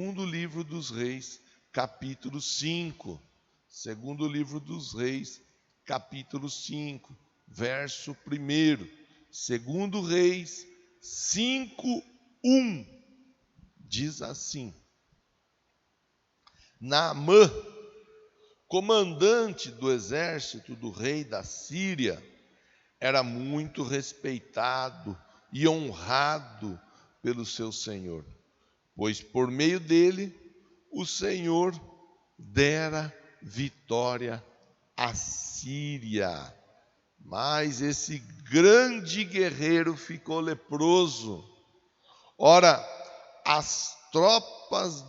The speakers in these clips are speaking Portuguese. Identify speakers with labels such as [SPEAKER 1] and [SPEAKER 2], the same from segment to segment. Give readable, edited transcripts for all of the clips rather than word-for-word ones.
[SPEAKER 1] Segundo livro dos Reis, capítulo 5. Segundo livro dos Reis, capítulo 5, verso 1. Segundo Reis 5, 1. Diz assim: Naamã, comandante do exército do rei da Síria, era muito respeitado e honrado pelo seu senhor, pois por meio dele o Senhor dera vitória à Síria. Mas esse grande guerreiro ficou leproso. Ora, tropas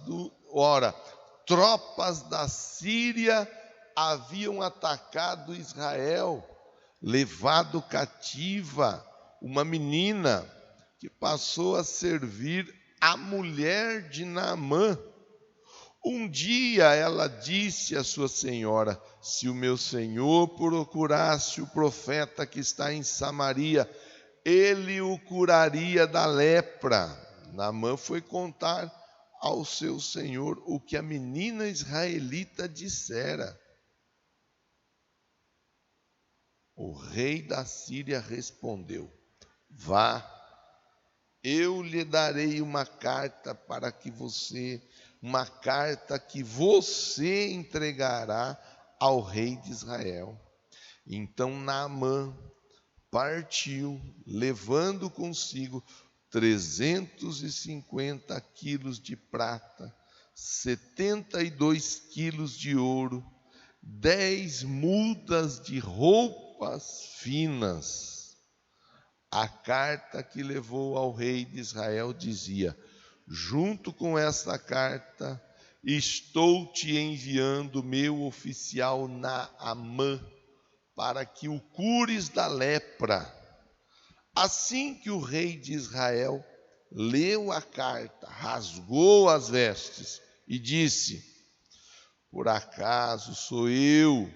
[SPEAKER 1] da Síria haviam atacado Israel, levado cativa uma menina que passou a servir a mulher de Naamã. Um dia ela disse à sua senhora: se o meu senhor procurasse o profeta que está em Samaria, ele o curaria da lepra. Naamã foi contar ao seu senhor o que a menina israelita dissera. O rei da Síria respondeu: vá, eu lhe darei uma carta que você entregará ao rei de Israel. Então Naamã partiu, levando consigo 350 quilos de prata, 72 quilos de ouro, 10 mudas de roupas finas. A carta que levou ao rei de Israel dizia: junto com esta carta, estou te enviando meu oficial Naamã, para que o cures da lepra. Assim que o rei de Israel leu a carta, rasgou as vestes e disse: por acaso sou eu,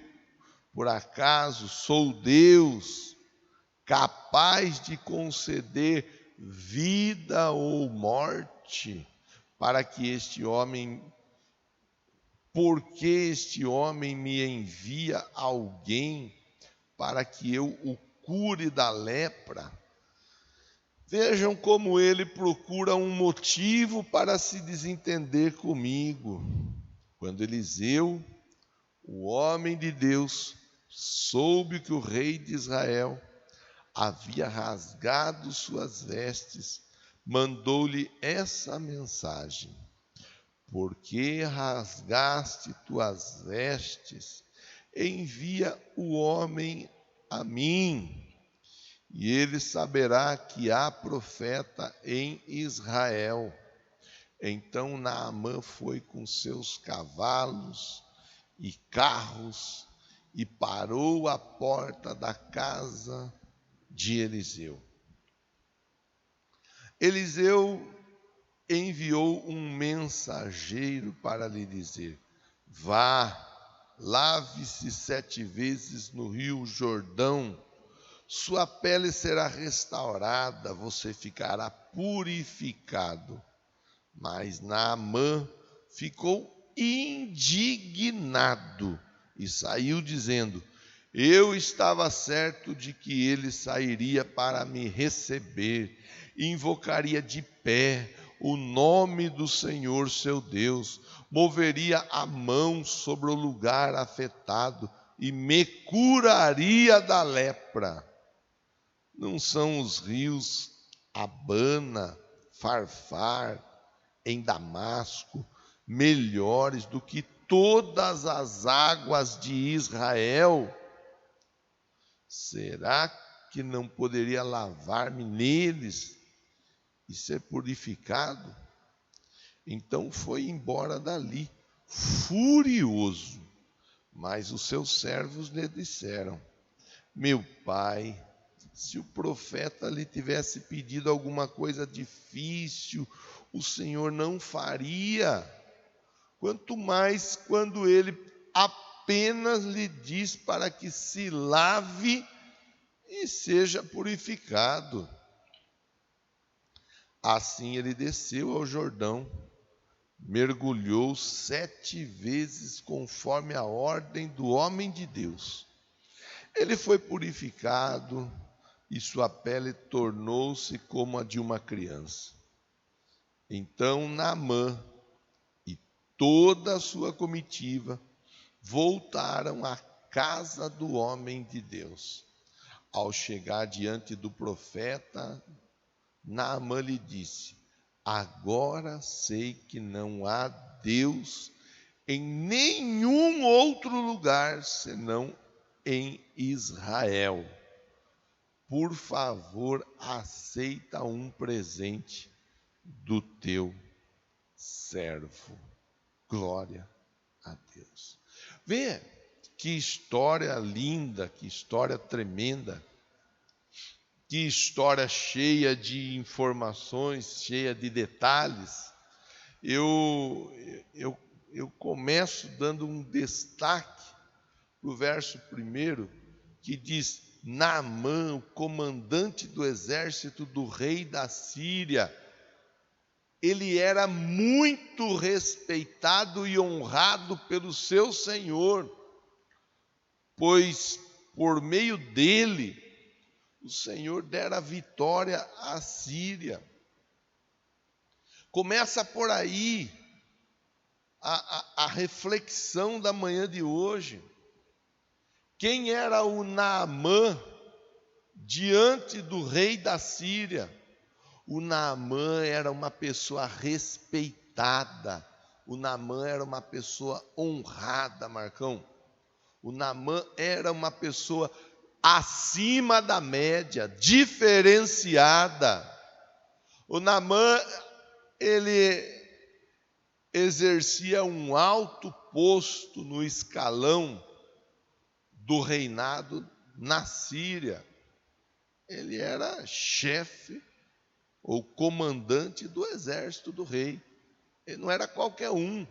[SPEAKER 1] por acaso sou Deus, capaz de conceder vida ou morte porque este homem me envia alguém para que eu o cure da lepra? Vejam como ele procura um motivo para se desentender comigo. Quando Eliseu, o homem de Deus, soube que o rei de Israel havia rasgado suas vestes, mandou-lhe essa mensagem: por que rasgaste tuas vestes? Envia o homem a mim, e ele saberá que há profeta em Israel. Então Naamã foi com seus cavalos e carros e parou à porta da casa de Eliseu. Eliseu enviou um mensageiro para lhe dizer: vá, lave-se 7 vezes no rio Jordão, sua pele será restaurada, você ficará purificado. Mas Naamã ficou indignado e saiu dizendo: eu estava certo de que ele sairia para me receber, invocaria de pé o nome do Senhor seu Deus, moveria a mão sobre o lugar afetado e me curaria da lepra. Não são os rios Abana, Farfar, em Damasco, melhores do que todas as águas de Israel? Será que não poderia lavar-me neles e ser purificado? Então foi embora dali, furioso. Mas os seus servos lhe disseram: meu pai, se o profeta lhe tivesse pedido alguma coisa difícil, o Senhor não faria. Quanto mais quando ele apenas lhe diz para que se lave e seja purificado. Assim ele desceu ao Jordão mergulhou 7 vezes conforme a ordem do homem de Deus. Ele foi purificado e sua pele tornou-se como a de uma criança. Então Naamã e toda a sua comitiva voltaram à casa do homem de Deus. Ao chegar diante do profeta, Naamã lhe disse: agora sei que não há Deus em nenhum outro lugar senão em Israel. Por favor, aceita um presente do teu servo. Glória a Deus. Vê que história linda, que história tremenda, que história cheia de informações, cheia de detalhes. Eu começo dando um destaque para o verso 1, que diz: Naamã, o comandante do exército do rei da Síria, ele era muito respeitado e honrado pelo seu senhor, pois por meio dele o Senhor dera vitória à Síria. Começa por aí a reflexão da manhã de hoje. Quem era o Naamã diante do rei da Síria? O Naamã era uma pessoa respeitada. O Naamã era uma pessoa honrada, Marcão. O Naamã era uma pessoa acima da média, diferenciada. O Naamã, ele exercia um alto posto no escalão do reinado na Síria. Ele era chefe ou comandante do exército do rei. Ele não era qualquer um.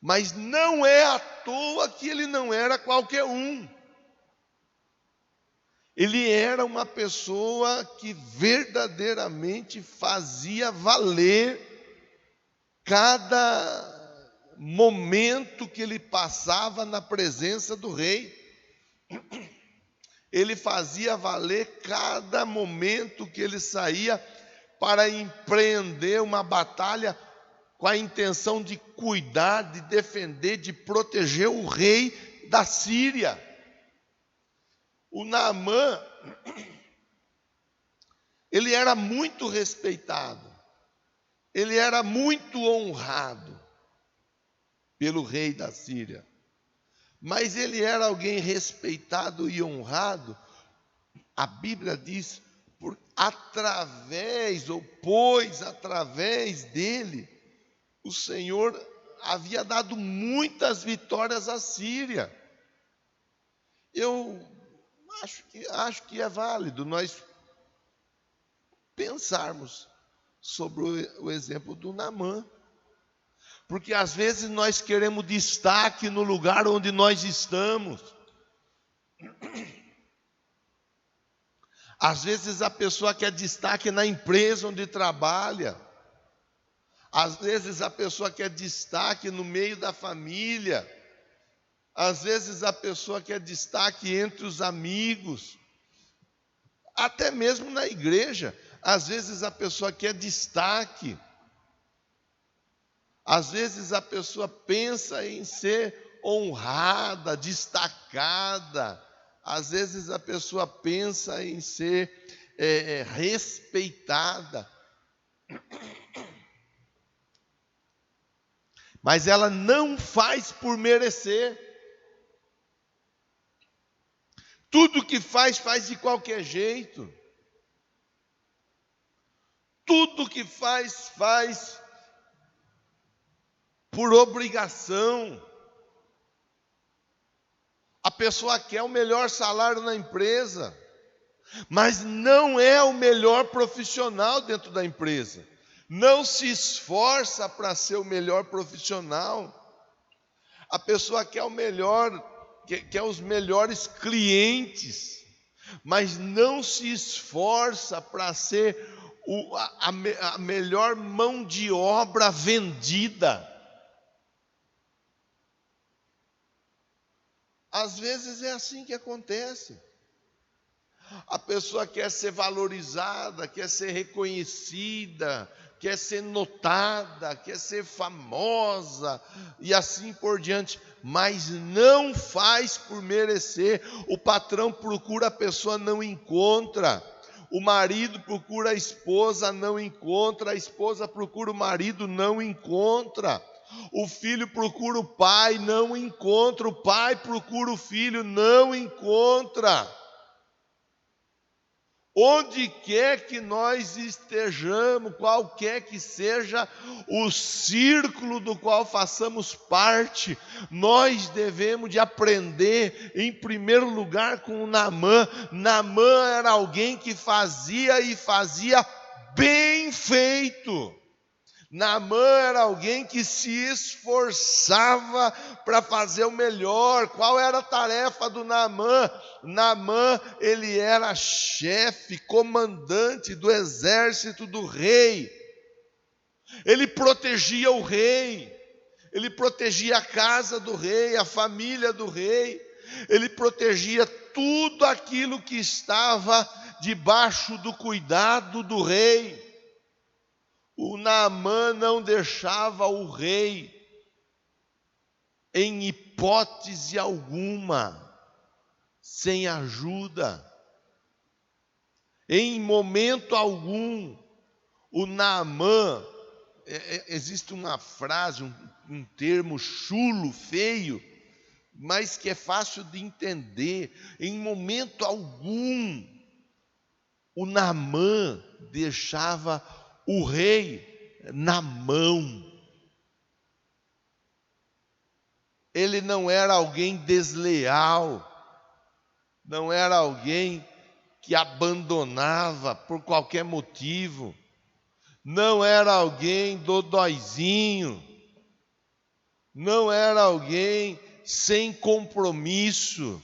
[SPEAKER 1] Mas não é à toa que ele não era qualquer um. Ele era uma pessoa que verdadeiramente fazia valer cada momento que ele passava na presença do rei. Ele fazia valer cada momento que ele saía para empreender uma batalha com a intenção de cuidar, de defender, de proteger o rei da Síria. O Naamã, ele era muito respeitado, ele era muito honrado pelo rei da Síria, mas ele era alguém respeitado e honrado, a Bíblia diz, pois através dele, o Senhor havia dado muitas vitórias à Síria. Eu acho que é válido nós pensarmos sobre o exemplo do Naamã. Porque às vezes nós queremos destaque no lugar onde nós estamos. Às vezes a pessoa quer destaque na empresa onde trabalha. Às vezes a pessoa quer destaque no meio da família. Às vezes a pessoa quer destaque entre os amigos. Até mesmo na igreja. Às vezes a pessoa quer destaque. Às vezes a pessoa pensa em ser honrada, destacada. Às vezes a pessoa pensa em ser respeitada. Mas ela não faz por merecer. Tudo que faz de qualquer jeito. Tudo que faz por obrigação. A pessoa quer o melhor salário na empresa, mas não é o melhor profissional dentro da empresa. Não se esforça para ser o melhor profissional. A pessoa quer o melhor, quer os melhores clientes, mas não se esforça para ser a melhor mão de obra vendida. Às vezes é assim que acontece. A pessoa quer ser valorizada, quer ser reconhecida, quer ser notada, quer ser famosa e assim por diante, mas não faz por merecer. O patrão procura a pessoa, não encontra. O marido procura a esposa, não encontra. A esposa procura o marido, não encontra. O filho procura o pai, não encontra. O pai procura o filho, não encontra. Onde quer que nós estejamos, qualquer que seja o círculo do qual façamos parte, nós devemos de aprender, em primeiro lugar, com Naamã. Naamã era alguém que fazia e fazia bem feito. Naamã era alguém que se esforçava para fazer o melhor. Qual era a tarefa do Naamã? Naamã, ele era chefe, comandante do exército do rei. Ele protegia o rei, ele protegia a casa do rei, a família do rei, ele protegia tudo aquilo que estava debaixo do cuidado do rei. O Naamã não deixava o rei, em hipótese alguma, sem ajuda. Em momento algum, o Naamã, existe uma frase, um termo chulo, feio, mas que é fácil de entender. Em momento algum, o Naamã deixava o rei na mão. Ele não era alguém desleal, não era alguém que abandonava por qualquer motivo, não era alguém dodóizinho, não era alguém sem compromisso,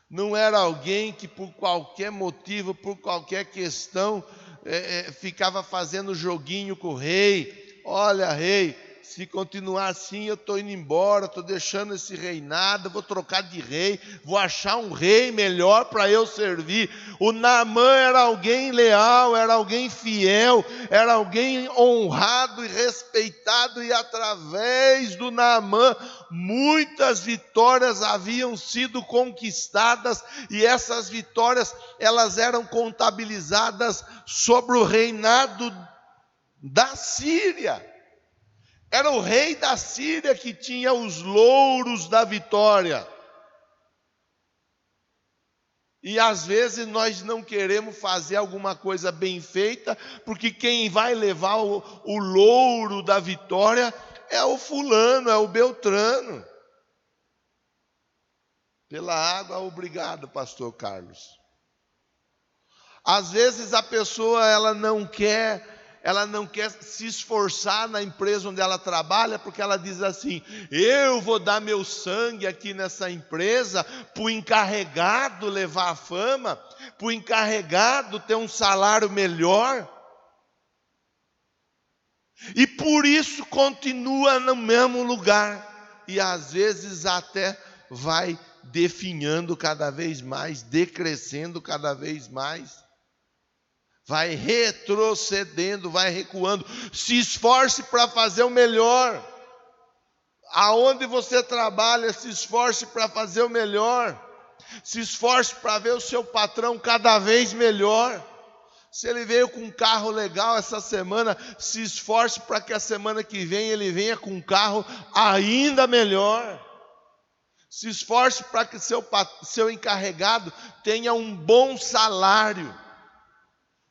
[SPEAKER 1] não era alguém que por qualquer motivo, por qualquer questão, ficava fazendo joguinho com o rei. Olha, rei, se continuar assim eu estou indo embora, estou deixando esse reinado, vou trocar de rei, vou achar um rei melhor para eu servir. O Naamã era alguém leal, era alguém fiel, era alguém honrado e respeitado, e através do Naamã muitas vitórias haviam sido conquistadas, e essas vitórias elas eram contabilizadas sobre o reinado da Síria. Era o rei da Síria que tinha os louros da vitória. E às vezes nós não queremos fazer alguma coisa bem feita, porque quem vai levar o louro da vitória é o fulano, é o Beltrano. Pela água, obrigado, pastor Carlos. Às vezes a pessoa ela não quer se esforçar na empresa onde ela trabalha, porque ela diz assim: eu vou dar meu sangue aqui nessa empresa para o encarregado levar a fama, para o encarregado ter um salário melhor. E por isso continua no mesmo lugar, e às vezes até vai definhando cada vez mais, decrescendo cada vez mais, vai retrocedendo, vai recuando. Se esforce para fazer o melhor. Aonde você trabalha, se esforce para fazer o melhor. Se esforce para ver o seu patrão cada vez melhor. Se ele veio com um carro legal essa semana, se esforce para que a semana que vem ele venha com um carro ainda melhor. Se esforce para que seu encarregado tenha um bom salário.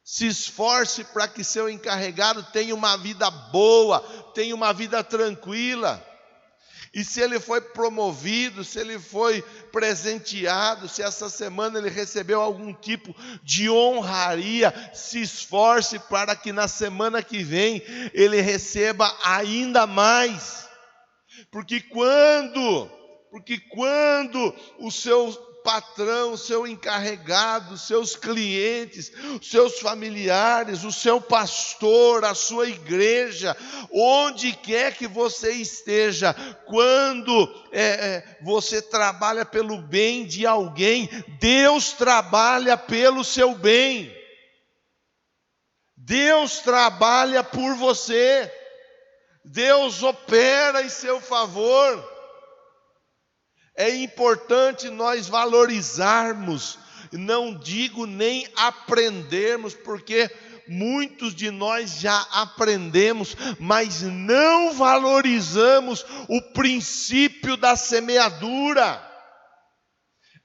[SPEAKER 1] Se esforce para que seu encarregado tenha uma vida boa, tenha uma vida tranquila. E se ele foi promovido, se ele foi presenteado, se essa semana ele recebeu algum tipo de honraria, se esforce para que na semana que vem ele receba ainda mais. Porque quando o seu patrão, o seu encarregado, os seus clientes, os seus familiares, o seu pastor, a sua igreja, onde quer que você esteja, quando você trabalha pelo bem de alguém, Deus trabalha pelo seu bem. Deus trabalha por você. Deus opera em seu favor. É importante nós valorizarmos, não digo nem aprendermos, porque muitos de nós já aprendemos, mas não valorizamos o princípio da semeadura.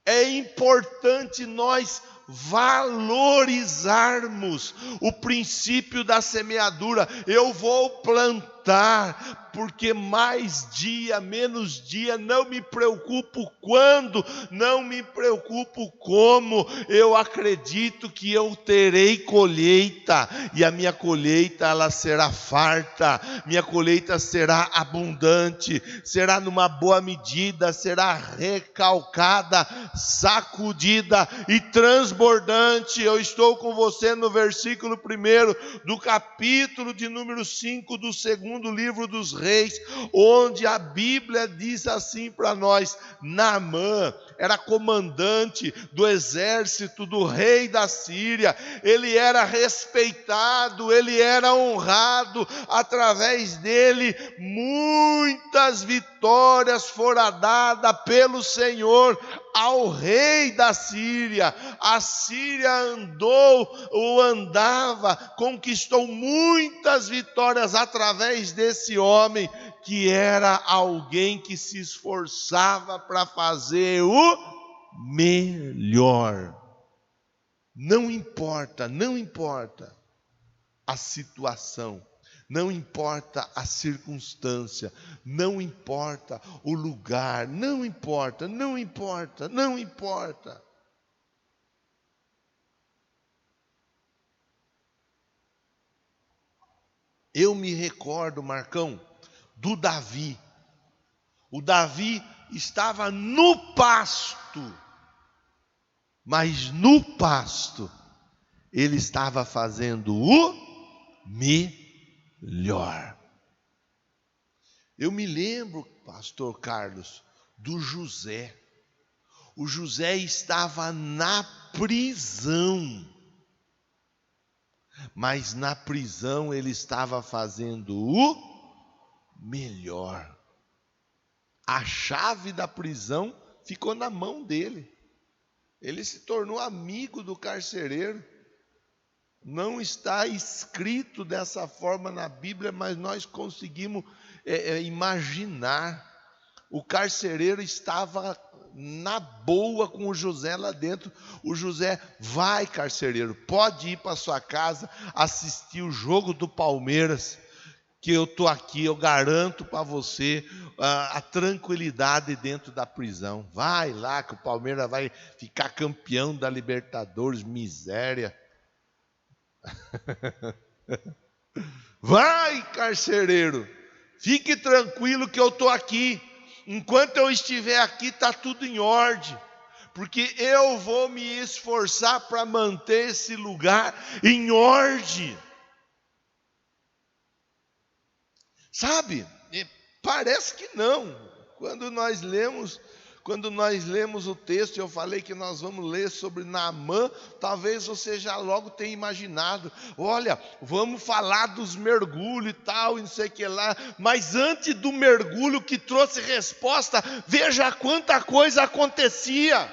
[SPEAKER 1] É importante nós valorizarmos o princípio da semeadura. Eu vou plantar, porque mais dia, menos dia, não me preocupo quando, não me preocupo como, eu acredito que eu terei colheita, e a minha colheita ela será farta, minha colheita será abundante, será numa boa medida, será recalcada, sacudida e transbordante. Eu estou com você no versículo 1 do capítulo de número 5 do segundo livro dos Reis, onde a Bíblia diz assim para nós: Naamã era comandante do exército do rei da Síria, ele era respeitado, ele era honrado, através dele muitas vitórias foram dadas pelo Senhor ao rei da Síria. A Síria andava, conquistou muitas vitórias através desse homem, que era alguém que se esforçava para fazer o melhor. Não importa a situação, não importa a circunstância, não importa o lugar, não importa. Eu me recordo, Marcão, do Davi. O Davi estava no pasto, mas no pasto ele estava fazendo o melhor. Eu me lembro, pastor Carlos, do José. O José estava na prisão, mas na prisão ele estava fazendo o melhor. A chave da prisão ficou na mão dele. Ele se tornou amigo do carcereiro. Não está escrito dessa forma na Bíblia, mas nós conseguimos imaginar. O carcereiro estava na boa com o José lá dentro. O José: vai, carcereiro, pode ir para sua casa assistir o jogo do Palmeiras, que eu estou aqui, eu garanto para você a tranquilidade dentro da prisão. Vai lá que o Palmeiras vai ficar campeão da Libertadores, miséria. Vai, carcereiro, fique tranquilo que eu estou aqui. Enquanto eu estiver aqui, está tudo em ordem, porque eu vou me esforçar para manter esse lugar em ordem. Sabe, parece que não. Quando nós lemos o texto, eu falei que nós vamos ler sobre Naamã, talvez você já logo tenha imaginado: olha, vamos falar dos mergulhos e tal, e não sei o que lá. Mas antes do mergulho que trouxe resposta, veja quanta coisa acontecia.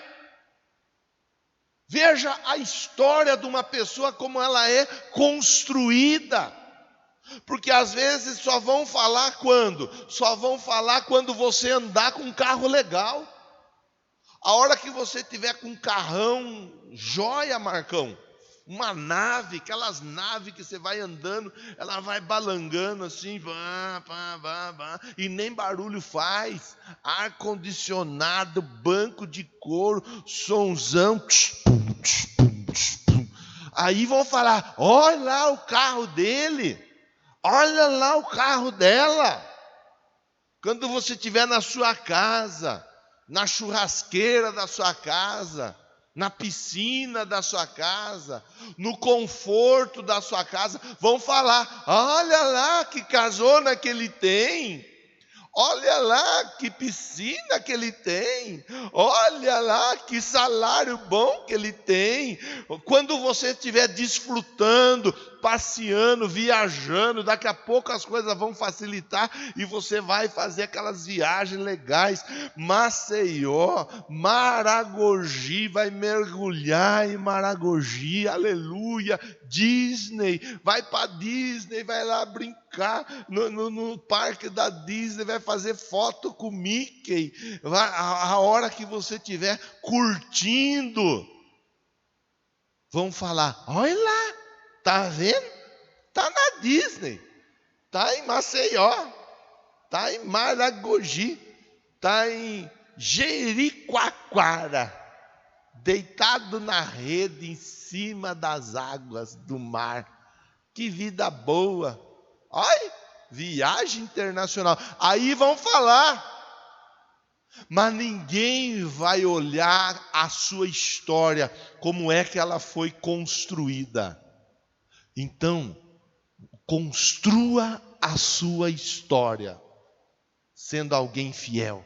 [SPEAKER 1] Veja a história de uma pessoa, como ela é construída. Porque às vezes só vão falar quando? Só vão falar quando você andar com um carro legal. A hora que você tiver com um carrão joia, Marcão, uma nave, aquelas naves que você vai andando, ela vai balangando assim, e nem barulho faz, ar-condicionado, banco de couro, sonzão, aí vão falar: olha lá o carro dele, olha lá o carro dela. Quando você estiver na sua casa, na churrasqueira da sua casa, na piscina da sua casa, no conforto da sua casa, vão falar: olha lá que casona que ele tem, olha lá que piscina que ele tem, olha lá que salário bom que ele tem. Quando você estiver desfrutando, passeando, viajando, daqui a pouco as coisas vão facilitar e você vai fazer aquelas viagens legais. Maceió, Maragogi, vai mergulhar em Maragogi, aleluia. Disney, vai para Disney, vai lá brincar no parque da Disney, vai fazer foto com Mickey. A hora que você estiver curtindo, vão falar: olha lá, tá vendo? Tá na Disney, tá em Maceió, tá em Maragogi, tá em Jericoacoara, deitado na rede em cima das águas do mar. Que vida boa! Ai, viagem internacional. Aí vão falar, mas ninguém vai olhar a sua história, como é que ela foi construída. Então, construa a sua história sendo alguém fiel.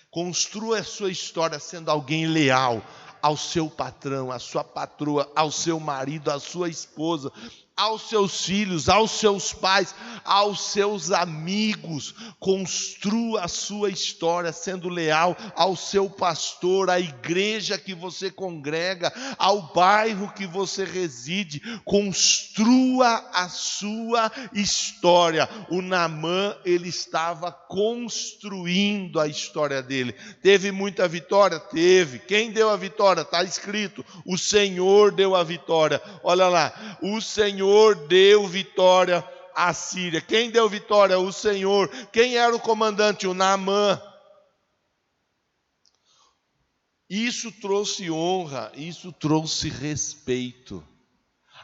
[SPEAKER 1] Construa a sua história sendo alguém leal ao seu patrão, à sua patroa, ao seu marido, à sua esposa, aos seus filhos, aos seus pais, aos seus amigos. Construa a sua história sendo leal ao seu pastor, à igreja que você congrega, ao bairro que você reside. Construa a sua história. O Naamã, ele estava construindo a história dele. Teve muita vitória? Teve. Quem deu a vitória? Está escrito: o Senhor deu a vitória. Olha lá, o Senhor deu vitória à Síria. Quem deu vitória? O Senhor. Quem era o comandante? O Naamã. Isso trouxe honra, isso trouxe respeito.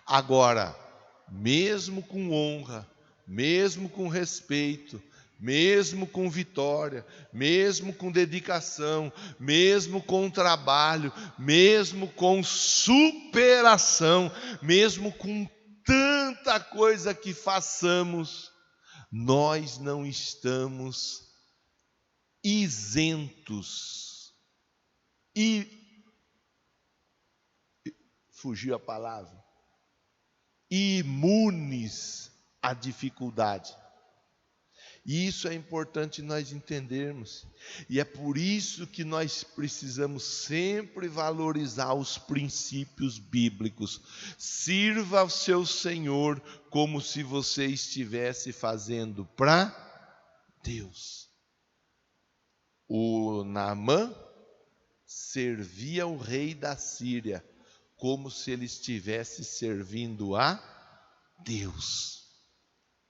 [SPEAKER 1] Agora, mesmo com honra, mesmo com respeito, mesmo com vitória, mesmo com dedicação, mesmo com trabalho, mesmo com superação, mesmo com tanta coisa que façamos, nós não estamos isentos. E fugiu a palavra. Imunes à dificuldade. E isso é importante nós entendermos. E é por isso que nós precisamos sempre valorizar os princípios bíblicos. Sirva ao seu Senhor como se você estivesse fazendo para Deus. O Naamã servia o rei da Síria como se ele estivesse servindo a Deus.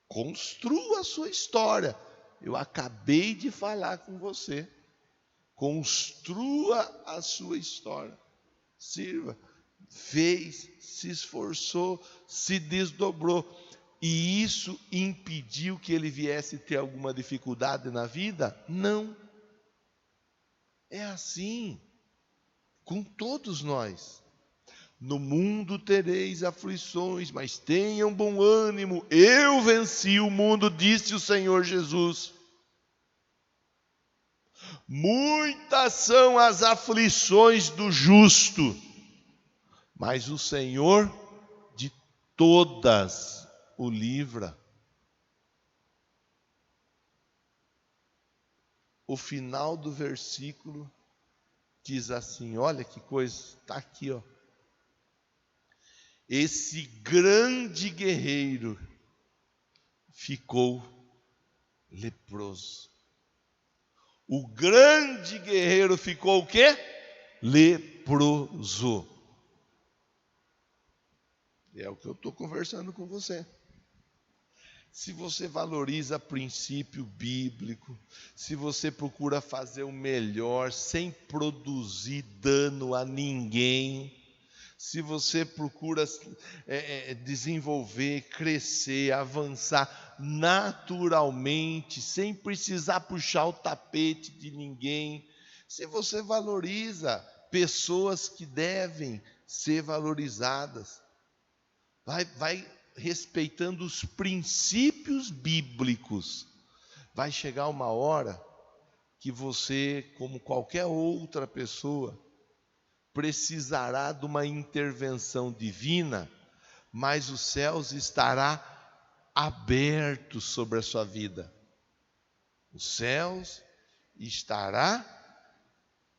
[SPEAKER 1] Construa a sua história. Eu acabei de falar com você. Construa a sua história. Sirva. Fez, se esforçou, se desdobrou. E isso impediu que ele viesse ter alguma dificuldade na vida? Não. É assim com todos nós. No mundo tereis aflições, mas tenham bom ânimo. Eu venci o mundo, disse o Senhor Jesus. Muitas são as aflições do justo, mas o Senhor de todas o livra. O final do versículo diz assim, olha que coisa, está aqui, ó. Esse grande guerreiro ficou leproso. O grande guerreiro ficou o quê? Leproso. É o que eu estou conversando com você. Se você valoriza princípio bíblico, se você procura fazer o melhor sem produzir dano a ninguém, se você procura desenvolver, crescer, avançar, naturalmente, sem precisar puxar o tapete de ninguém. Se você valoriza pessoas que devem ser valorizadas, vai respeitando os princípios bíblicos, vai chegar uma hora que você, como qualquer outra pessoa, precisará de uma intervenção divina, mas os céus estará abertos sobre a sua vida. Os céus estará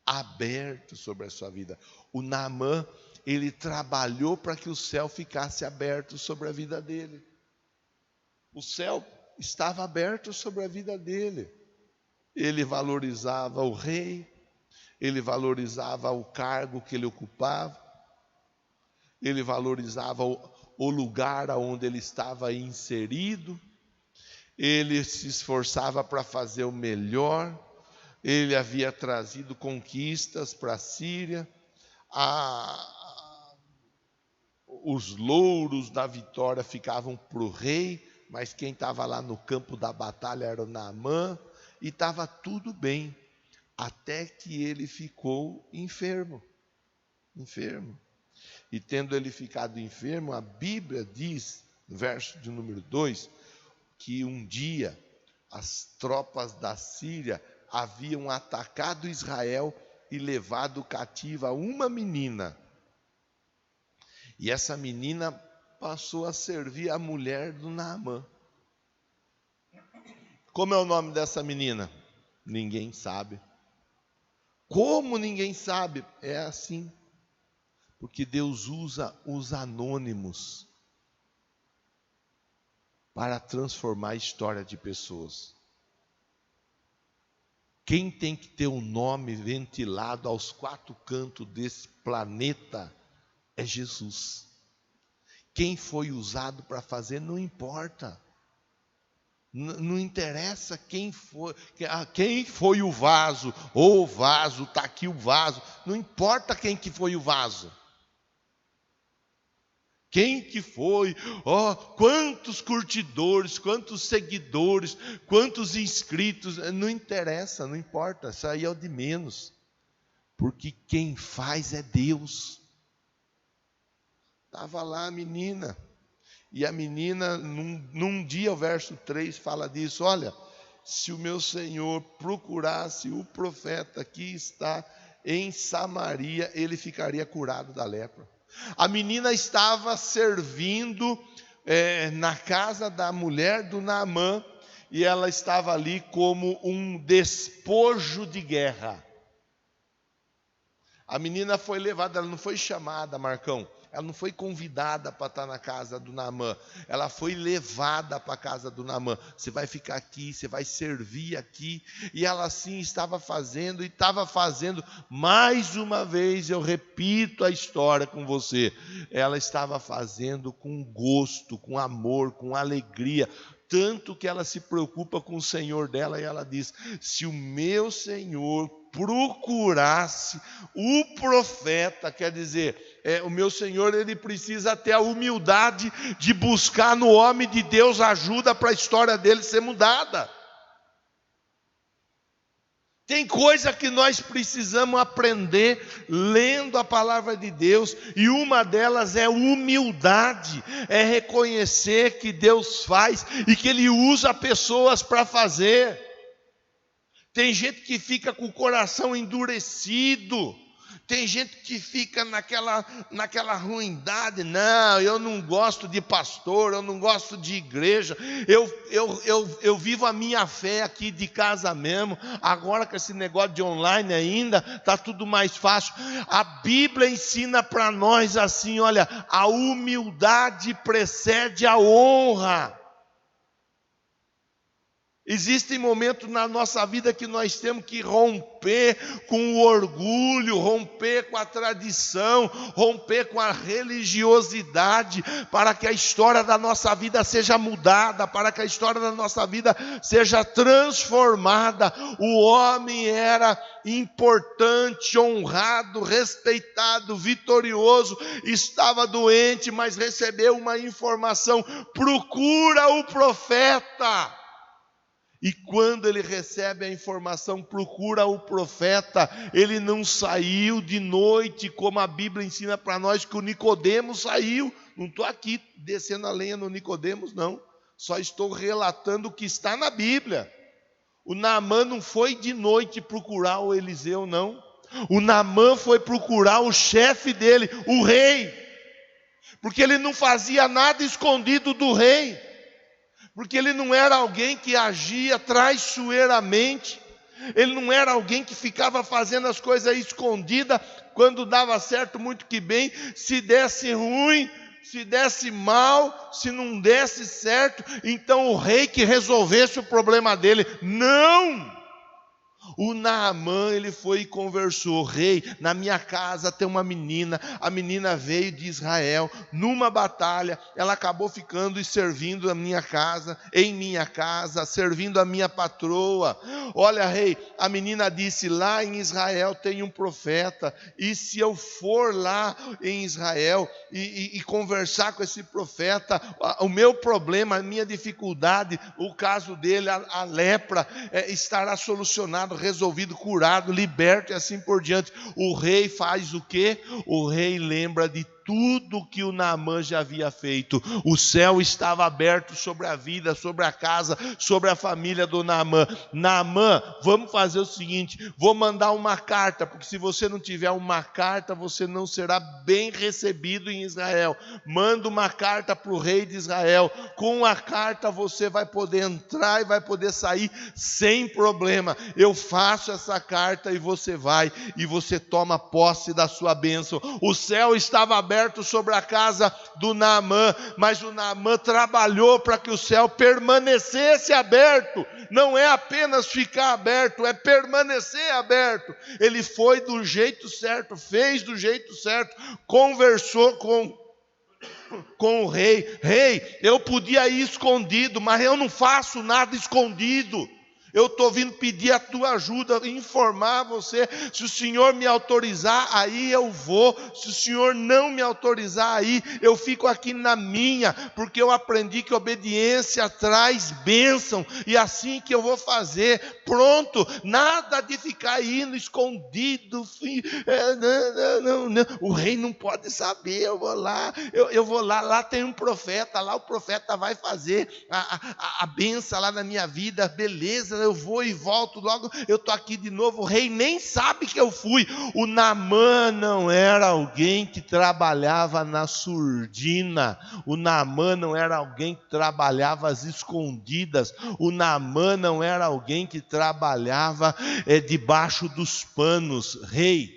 [SPEAKER 1] aberto sobre a sua vida. O Naamã, ele trabalhou para que o céu ficasse aberto sobre a vida dele. O céu estava aberto sobre a vida dele. Ele valorizava o rei, ele valorizava o cargo que ele ocupava, ele valorizava o lugar onde ele estava inserido, ele se esforçava para fazer o melhor, ele havia trazido conquistas para a Síria, os louros da vitória ficavam para o rei, mas quem estava lá no campo da batalha era o Naamã, e estava tudo bem, até que ele ficou enfermo. E tendo ele ficado enfermo, a Bíblia diz, no verso de número 2, que um dia as tropas da Síria haviam atacado Israel e levado cativa uma menina. E essa menina passou a servir a mulher do Naamã. Como é o nome dessa menina? Ninguém sabe. Como ninguém sabe? É assim. Porque Deus usa os anônimos para transformar a história de pessoas. Quem tem que ter o nome ventilado aos quatro cantos desse planeta é Jesus. Quem foi usado para fazer não importa. Não interessa quem foi o vaso, ou o vaso, está aqui o vaso. Não importa quem que foi o vaso. Quem que foi, quantos curtidores, quantos seguidores, quantos inscritos, não interessa, não importa, isso aí é o de menos. Porque quem faz é Deus. Estava lá a menina. E a menina, num dia, o verso 3 fala disso. Olha, se o meu Senhor procurasse o profeta que está em Samaria, ele ficaria curado da lepra. A menina estava servindo na casa da mulher do Naamã, e ela estava ali como um despojo de guerra. A menina foi levada, ela não foi chamada, Marcão. Ela não foi convidada para estar na casa do Naamã. Ela foi levada para a casa do Naamã. Você vai ficar aqui, você vai servir aqui. E ela assim estava fazendo, e estava fazendo. Mais uma vez eu repito a história com você. Ela estava fazendo com gosto, com amor, com alegria. Tanto que ela se preocupa com o Senhor dela, e ela diz: se o meu Senhor procurasse o profeta, quer dizer, o meu Senhor, ele precisa ter a humildade de buscar no homem de Deus ajuda para a história dele ser mudada. Tem coisa que nós precisamos aprender lendo a palavra de Deus, e uma delas é humildade, é reconhecer que Deus faz e que Ele usa pessoas para fazer. Tem gente que fica com o coração endurecido, tem gente que fica naquela ruindade. Não, eu não gosto de pastor, eu não gosto de igreja, eu vivo a minha fé aqui de casa mesmo. Agora com esse negócio de online ainda, está tudo mais fácil. A Bíblia ensina para nós assim, olha, a humildade precede a honra. Existem momentos na nossa vida que nós temos que romper com o orgulho, romper com a tradição, romper com a religiosidade, para que a história da nossa vida seja mudada, para que a história da nossa vida seja transformada. O homem era importante, honrado, respeitado, vitorioso, estava doente, mas recebeu uma informação: procura o profeta. E quando ele recebe a informação, procura o profeta, ele não saiu de noite, como a Bíblia ensina para nós que o Nicodemos saiu. Não estou aqui descendo a lenha no Nicodemos, não. Só estou relatando o que está na Bíblia. O Naamã não foi de noite procurar o Eliseu, não. O Naamã foi procurar o chefe dele, o rei. Porque ele não fazia nada escondido do rei. Porque ele não era alguém que agia traiçoeiramente, ele não era alguém que ficava fazendo as coisas escondidas, quando dava certo muito que bem, se desse ruim, se desse mal, se não desse certo, então o rei que resolvesse o problema dele. Não! O Naamã, ele foi e conversou: rei, na minha casa tem uma menina, a menina veio de Israel, numa batalha, ela acabou ficando e servindo a minha casa, em minha casa, servindo a minha patroa. Olha, rei, a menina disse: lá em Israel tem um profeta, e se eu for lá em Israel e conversar com esse profeta, o meu problema, a minha dificuldade, o caso dele, a lepra, estará solucionado, resolvido, curado, liberto e assim por diante. O rei faz o quê? O rei lembra de tudo que o Naamã já havia feito. O céu estava aberto sobre a vida, sobre a casa, sobre a família do Naamã. Naamã, vamos fazer o seguinte: vou mandar uma carta, porque se você não tiver uma carta, você não será bem recebido em Israel. Manda uma carta para o rei de Israel. Com a carta você vai poder entrar e vai poder sair sem problema. Eu faço essa carta e você vai, e você toma posse da sua bênção. O céu estava aberto sobre a casa do Naamã, mas o Naamã trabalhou para que o céu permanecesse aberto. Não é apenas ficar aberto, é permanecer aberto. Ele foi do jeito certo, fez do jeito certo, conversou com o rei. Rei, eu podia ir escondido, mas eu não faço nada escondido. Eu estou vindo pedir a tua ajuda, informar você. Se o Senhor me autorizar, aí eu vou. Se o Senhor não me autorizar, aí eu fico aqui na minha, porque eu aprendi que obediência traz bênção, e assim que eu vou fazer. Pronto, nada de ficar indo escondido. Não. O rei não pode saber. Eu vou lá, lá tem um profeta, lá o profeta vai fazer a bênção lá na minha vida, beleza. Eu vou e volto logo, eu estou aqui de novo. O rei nem sabe que eu fui. O Naamã não era alguém que trabalhava na surdina. O Naamã não era alguém que trabalhava às escondidas. O Naamã não era alguém que trabalhava debaixo dos panos. Rei,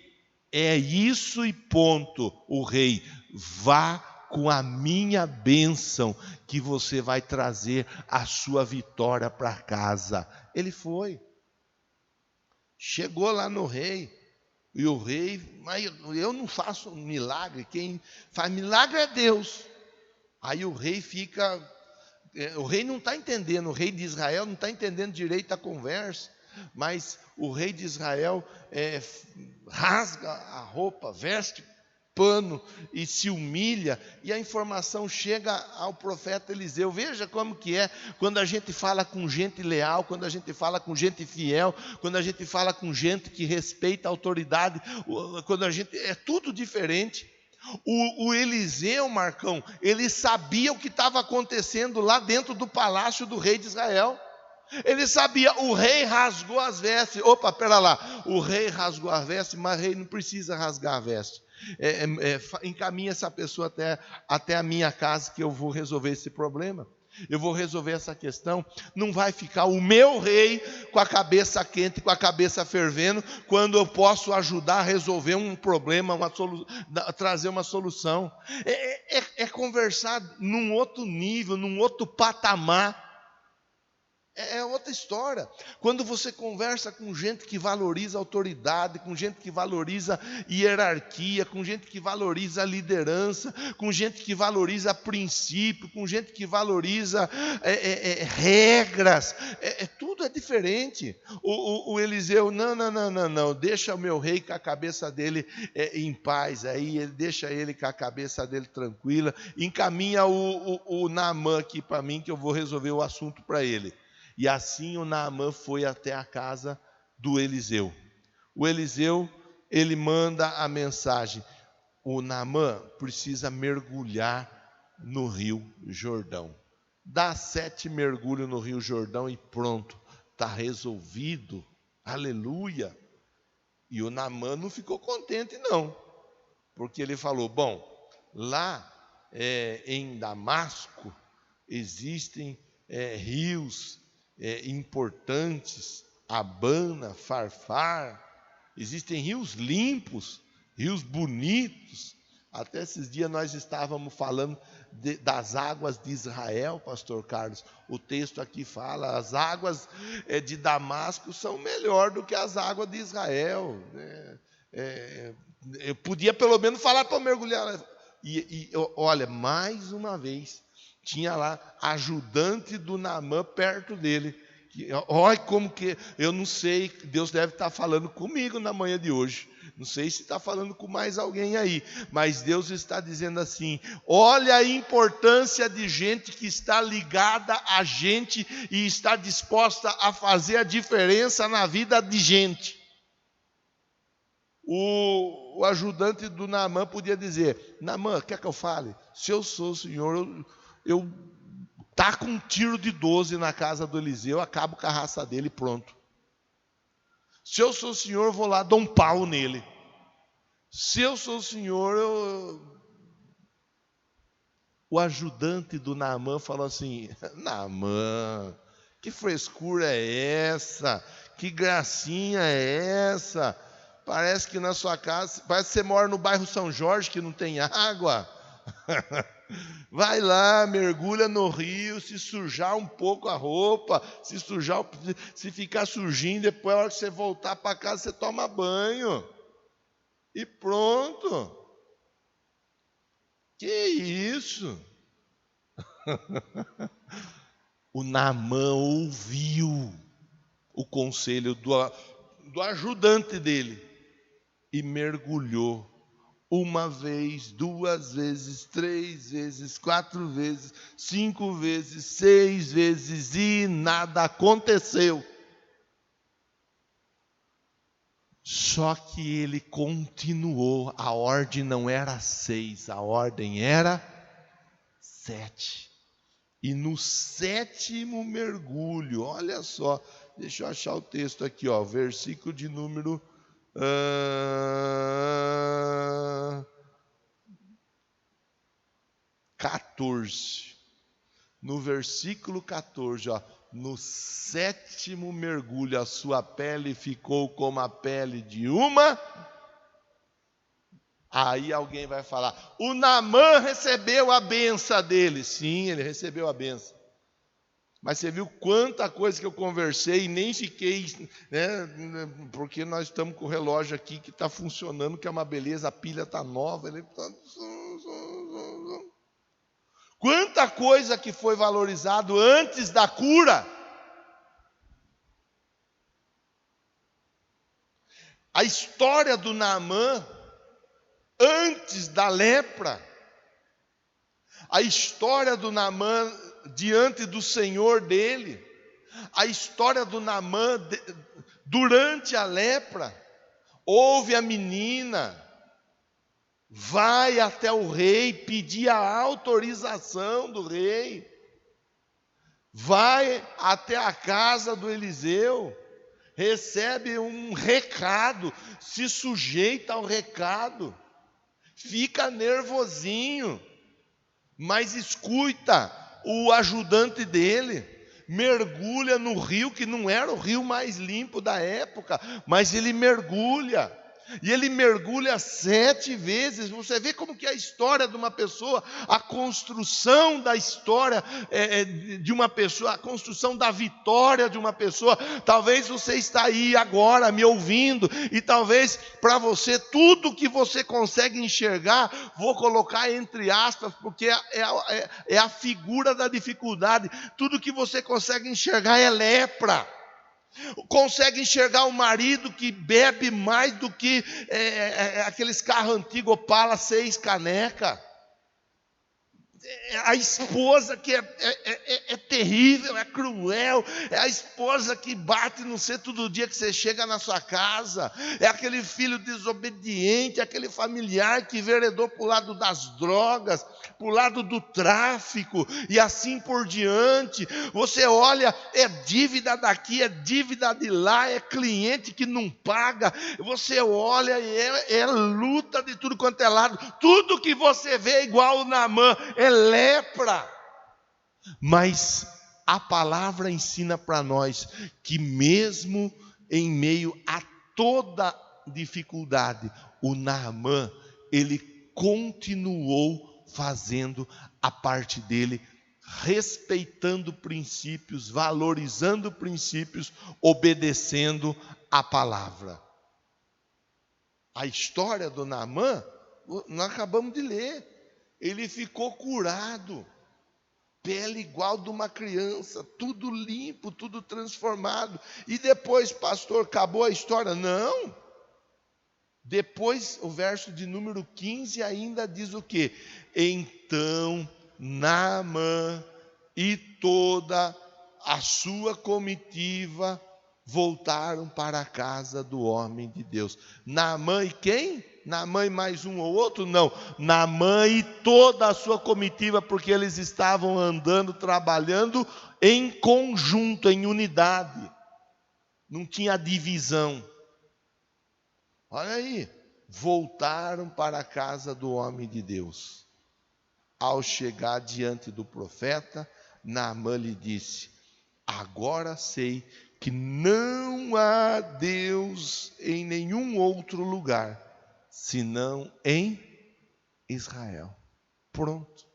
[SPEAKER 1] é isso e ponto. O rei, vá com a minha bênção, que você vai trazer a sua vitória para casa. Ele foi. Chegou lá no rei. E o rei: mas eu não faço milagre. Quem faz milagre é Deus. Aí o rei fica... O rei não está entendendo. O rei de Israel não está entendendo direito a conversa. Mas o rei de Israel rasga a roupa, veste pano e se humilha, e a informação chega ao profeta Eliseu. Veja como que é quando a gente fala com gente leal, quando a gente fala com gente fiel, quando a gente fala com gente que respeita a autoridade, quando a gente... é tudo diferente. O Eliseu, Marcão, ele sabia o que estava acontecendo lá dentro do palácio do rei de Israel. Ele sabia. O rei rasgou as vestes. Opa, pera lá, o rei rasgou a veste, mas o rei não precisa rasgar a veste. Encaminha essa pessoa até a minha casa, que eu vou resolver esse problema. Eu vou resolver essa questão. Não vai ficar o meu rei com a cabeça quente, com a cabeça fervendo, quando eu posso ajudar a resolver um problema, trazer uma solução. É conversar num outro nível, num outro patamar. É outra história. Quando você conversa com gente que valoriza autoridade, com gente que valoriza hierarquia, com gente que valoriza liderança, com gente que valoriza princípio, com gente que valoriza regras, tudo é diferente. O Eliseu, não, deixa o meu rei com a cabeça dele em paz, aí ele deixa ele com a cabeça dele tranquila, encaminha o Naamã aqui para mim que eu vou resolver o assunto para ele. E assim o Naamã foi até a casa do Eliseu. O Eliseu, ele manda a mensagem: o Naamã precisa mergulhar no Rio Jordão. Dá 7 mergulhos no Rio Jordão e pronto, está resolvido. Aleluia! E o Naamã não ficou contente não, porque ele falou: bom, lá em Damasco existem rios importantes, Abana, Farfar, existem rios limpos, rios bonitos. Até esses dias nós estávamos falando das águas de Israel, pastor Carlos. O texto aqui fala, as águas de Damasco são melhor do que as águas de Israel, né? Eu podia pelo menos falar para mergulhar. E olha, mais uma vez, tinha lá ajudante do Naamã perto dele. Olha como que, eu não sei, Deus deve estar falando comigo na manhã de hoje. Não sei se está falando com mais alguém aí, mas Deus está dizendo assim: olha a importância de gente que está ligada a gente e está disposta a fazer a diferença na vida de gente. O ajudante do Naamã podia dizer: Naamã, quer que eu fale? Se eu sou o senhor, eu taco um tiro de 12 na casa do Eliseu, acabo com a raça dele e pronto. Se eu sou o senhor, eu vou lá, dou um pau nele. Se eu sou o senhor, O ajudante do Naamã falou assim: Naamã, que frescura é essa? Que gracinha é essa? Parece que na sua casa, parece que você mora no bairro São Jorge que não tem água. Vai lá, mergulha no rio, se sujar um pouco a roupa, se ficar sujinho, depois, a hora que você voltar para casa, você toma banho. E pronto. Que isso? O Naamã ouviu o conselho do ajudante dele e mergulhou. 1 vez, 2 vezes, 3 vezes, 4 vezes, 5 vezes, 6 vezes e nada aconteceu. Só que ele continuou, a ordem não era 6, a ordem era 7. E no 7º mergulho, olha só, deixa eu achar o texto aqui, versículo de número 14. No versículo 14, no 7º mergulho, a sua pele ficou como a pele de uma. Aí alguém vai falar: o Naamã recebeu a benção dele. Sim, ele recebeu a benção. Mas você viu quanta coisa que eu conversei e nem fiquei, né? Porque nós estamos com o relógio aqui que está funcionando, que é uma beleza, a pilha está nova. Quanta coisa que foi valorizado antes da cura. A história do Naamã antes da lepra. A história do Naamã diante do Senhor dele, a história do Naamã durante a lepra. Ouve a menina, vai até o rei, pedir a autorização do rei, vai até a casa do Eliseu, recebe um recado, se sujeita ao recado, fica nervosinho, mas escuta o ajudante dele, mergulha no rio, que não era o rio mais limpo da época, mas ele mergulha, E ele mergulha 7 vezes. Você vê como que é a história de uma pessoa, a construção da história de uma pessoa, a construção da vitória de uma pessoa. Talvez você está aí agora me ouvindo, e talvez para você tudo que você consegue enxergar, vou colocar entre aspas, porque é a figura da dificuldade. Tudo que você consegue enxergar é lepra. Consegue enxergar o marido que bebe mais do que aqueles carros antigos, Opala 6 caneca. A esposa que é terrível, é cruel, é a esposa que bate no você todo dia que você chega na sua casa, é aquele filho desobediente, aquele familiar que enveredou para o lado das drogas, para o lado do tráfico e assim por diante. Você olha, é dívida daqui, é dívida de lá, é cliente que não paga. Você olha e é luta de tudo quanto é lado. Tudo que você vê é igual o Naamã, é lepra. Mas a palavra ensina para nós que mesmo em meio a toda dificuldade, o Naamã, ele continuou fazendo a parte dele, respeitando princípios, valorizando princípios, obedecendo a palavra. A história do Naamã, nós acabamos de ler. Ele ficou curado, pele igual de uma criança, tudo limpo, tudo transformado. E depois, pastor, acabou a história? Não. Depois, o verso de número 15 ainda diz o quê? Então Naamã e toda a sua comitiva voltaram para a casa do homem de Deus. Naamã e quem? Naamã e mais um ou outro? Não. Naamã e toda a sua comitiva, porque eles estavam andando, trabalhando em conjunto, em unidade. Não tinha divisão. Olha aí. Voltaram para a casa do homem de Deus. Ao chegar diante do profeta, Naamã lhe disse: agora sei que não há Deus em nenhum outro lugar, senão em Israel. Pronto.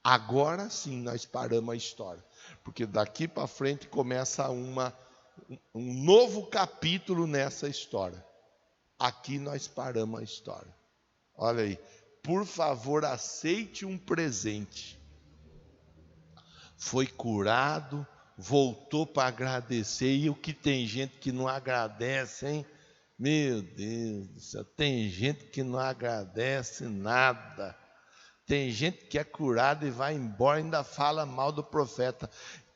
[SPEAKER 1] Agora sim nós paramos a história. Porque daqui para frente começa um novo capítulo nessa história. Aqui nós paramos a história. Olha aí. Por favor, aceite um presente. Foi curado, voltou para agradecer. E o que tem gente que não agradece, hein? Meu Deus do céu, tem gente que não agradece nada. Tem gente que é curada e vai embora e ainda fala mal do profeta.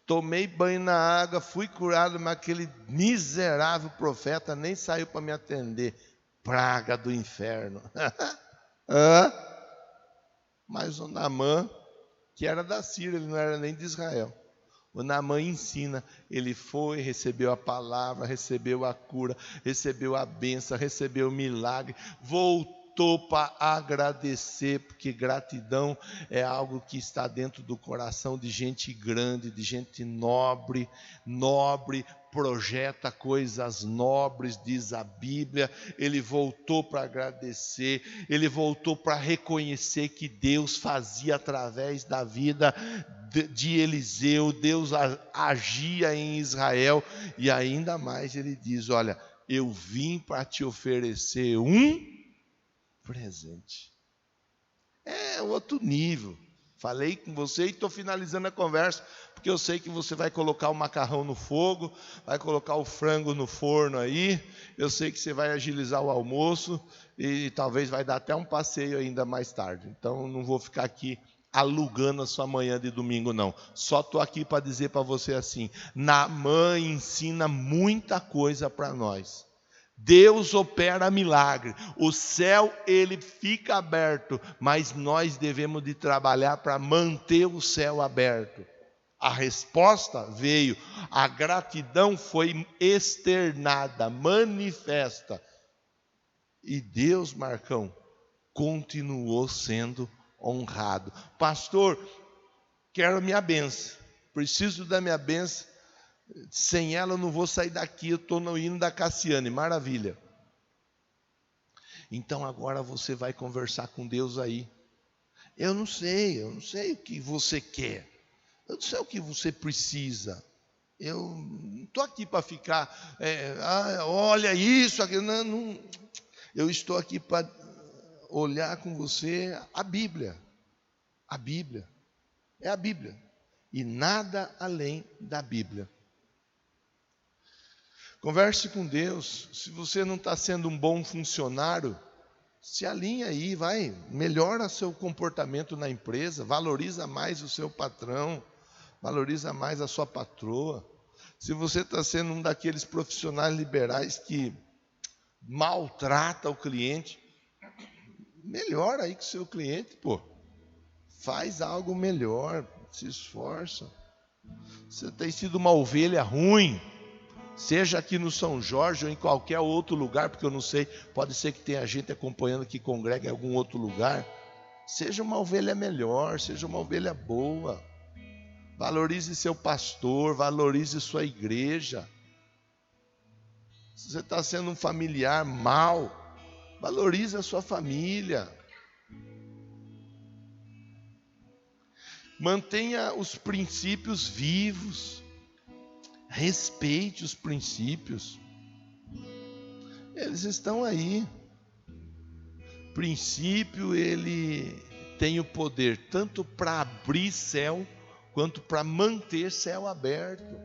[SPEAKER 1] Tomei banho na água, fui curado, mas aquele miserável profeta nem saiu para me atender. Praga do inferno. Mas o Naamã, que era da Síria, ele não era nem de Israel. O Naamã ensina, ele foi, recebeu a palavra, recebeu a cura, recebeu a bênção, recebeu o milagre, voltou para agradecer, porque gratidão é algo que está dentro do coração de gente grande, de gente nobre, projeta coisas nobres, diz a Bíblia. Ele voltou para agradecer, ele voltou para reconhecer que Deus fazia através da vida de Eliseu, Deus agia em Israel, e ainda mais ele diz: olha, eu vim para te oferecer um presente. É outro nível. Falei com você e estou finalizando a conversa, porque eu sei que você vai colocar o macarrão no fogo, vai colocar o frango no forno aí, eu sei que você vai agilizar o almoço e talvez vai dar até um passeio ainda mais tarde. Então não vou ficar aqui alugando a sua manhã de domingo não. Só estou aqui para dizer para você assim: Naamã ensina muita coisa para nós. Deus opera milagre, o céu ele fica aberto, mas nós devemos de trabalhar para manter o céu aberto. A resposta veio, a gratidão foi externada, manifesta. E Deus, Marcão, continuou sendo honrado. Pastor, quero a minha bênção, preciso da minha bênção. Sem ela eu não vou sair daqui, eu estou no hino da Cassiane, maravilha. Então agora você vai conversar com Deus aí. Eu não sei o que você quer. Eu não sei o que você precisa. Eu não estou aqui para ficar, olha isso, aquilo. Não. Eu estou aqui para olhar com você a Bíblia. A Bíblia. É a Bíblia. E nada além da Bíblia. Converse com Deus. Se você não está sendo um bom funcionário, se alinha aí, vai. Melhora seu comportamento na empresa. Valoriza mais o seu patrão. Valoriza mais a sua patroa. Se você está sendo um daqueles profissionais liberais que maltrata o cliente, melhora aí com o seu cliente, pô. Faz algo melhor, se esforça. Você tem sido uma ovelha ruim, seja aqui no São Jorge ou em qualquer outro lugar, porque eu não sei, pode ser que tenha gente acompanhando que congrega em algum outro lugar. Seja uma ovelha melhor, seja uma ovelha boa. Valorize seu pastor, valorize sua igreja. Se você está sendo um familiar mau, valorize a sua família. Mantenha os princípios vivos. Respeite os princípios. Eles estão aí. Princípio, ele tem o poder tanto para abrir céu, quanto para manter céu aberto.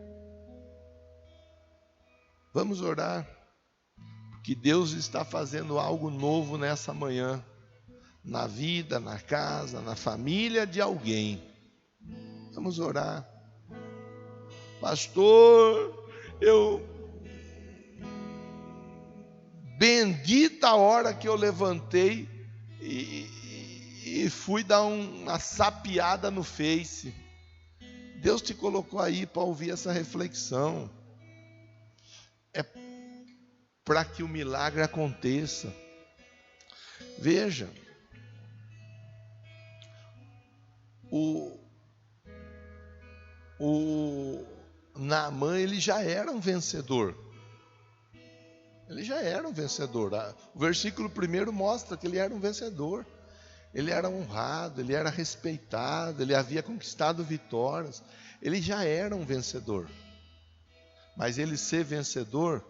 [SPEAKER 1] Vamos orar. Que Deus está fazendo algo novo nessa manhã. Na vida, na casa, na família de alguém. Vamos orar. Pastor, bendita a hora que eu levantei e fui dar uma sapiada no Face. Deus te colocou aí para ouvir essa reflexão. É para que o milagre aconteça. Veja, o Naamã, ele já era um vencedor. Ele já era um vencedor. O versículo 1 mostra que ele era um vencedor. Ele era honrado, ele era respeitado, ele havia conquistado vitórias. Ele já era um vencedor. Mas ele ser vencedor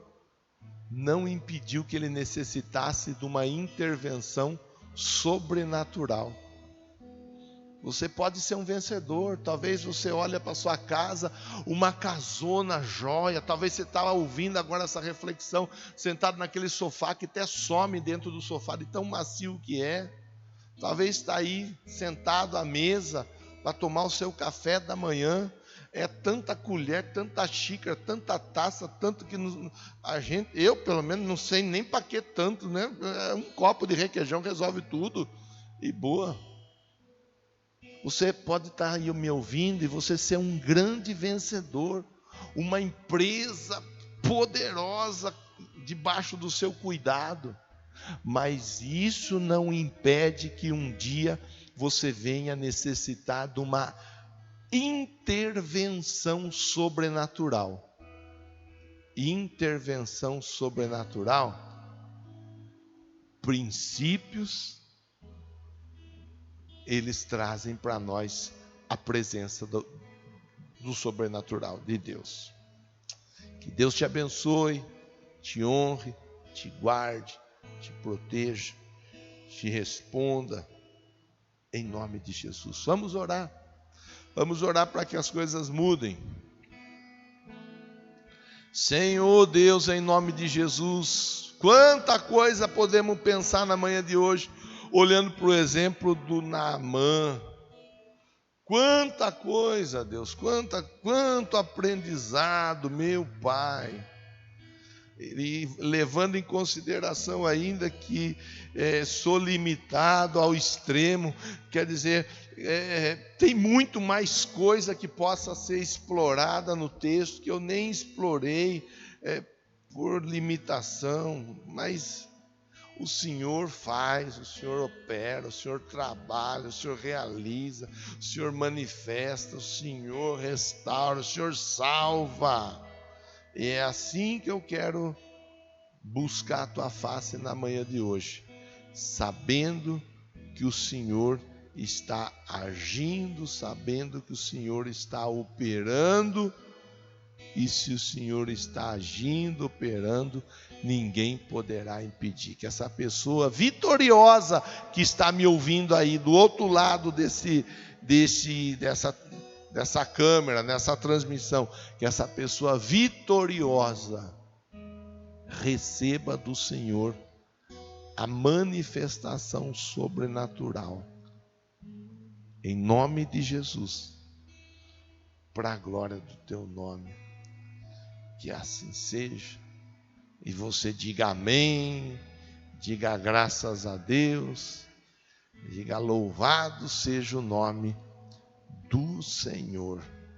[SPEAKER 1] não impediu que ele necessitasse de uma intervenção sobrenatural. Você pode ser um vencedor. Talvez você olhe para sua casa, uma casona jóia. Talvez você estava ouvindo agora essa reflexão, sentado naquele sofá que até some dentro do sofá, de tão macio que é. Talvez está aí sentado à mesa para tomar o seu café da manhã. É tanta colher, tanta xícara, tanta taça, tanto que eu pelo menos não sei nem para que tanto, né? Um copo de requeijão resolve tudo e boa. Você pode estar aí me ouvindo e você ser um grande vencedor, uma empresa poderosa debaixo do seu cuidado, mas isso não impede que um dia você venha necessitar de uma intervenção sobrenatural. Intervenção sobrenatural, princípios, eles trazem para nós a presença do sobrenatural de Deus. Que Deus te abençoe, te honre, te guarde, te proteja, te responda, em nome de Jesus. Vamos orar para que as coisas mudem. Senhor Deus, em nome de Jesus, quanta coisa podemos pensar na manhã de hoje, olhando para o exemplo do Naamã. Quanta coisa, Deus, quanto aprendizado, meu Pai. E levando em consideração ainda que sou limitado ao extremo, quer dizer, tem muito mais coisa que possa ser explorada no texto, que eu nem explorei por limitação, mas o Senhor faz, o Senhor opera, o Senhor trabalha, o Senhor realiza, o Senhor manifesta, o Senhor restaura, o Senhor salva. E é assim que eu quero buscar a Tua face na manhã de hoje. sabendo que o Senhor está agindo, sabendo que o Senhor está operando. E se o Senhor está agindo, operando, ninguém poderá impedir. Que essa pessoa vitoriosa que está me ouvindo aí do outro lado dessa câmera, nessa transmissão, que essa pessoa vitoriosa receba do Senhor a manifestação sobrenatural. Em nome de Jesus, para a glória do teu nome. Que assim seja. E você diga amém, diga graças a Deus, diga louvado seja o nome do Senhor.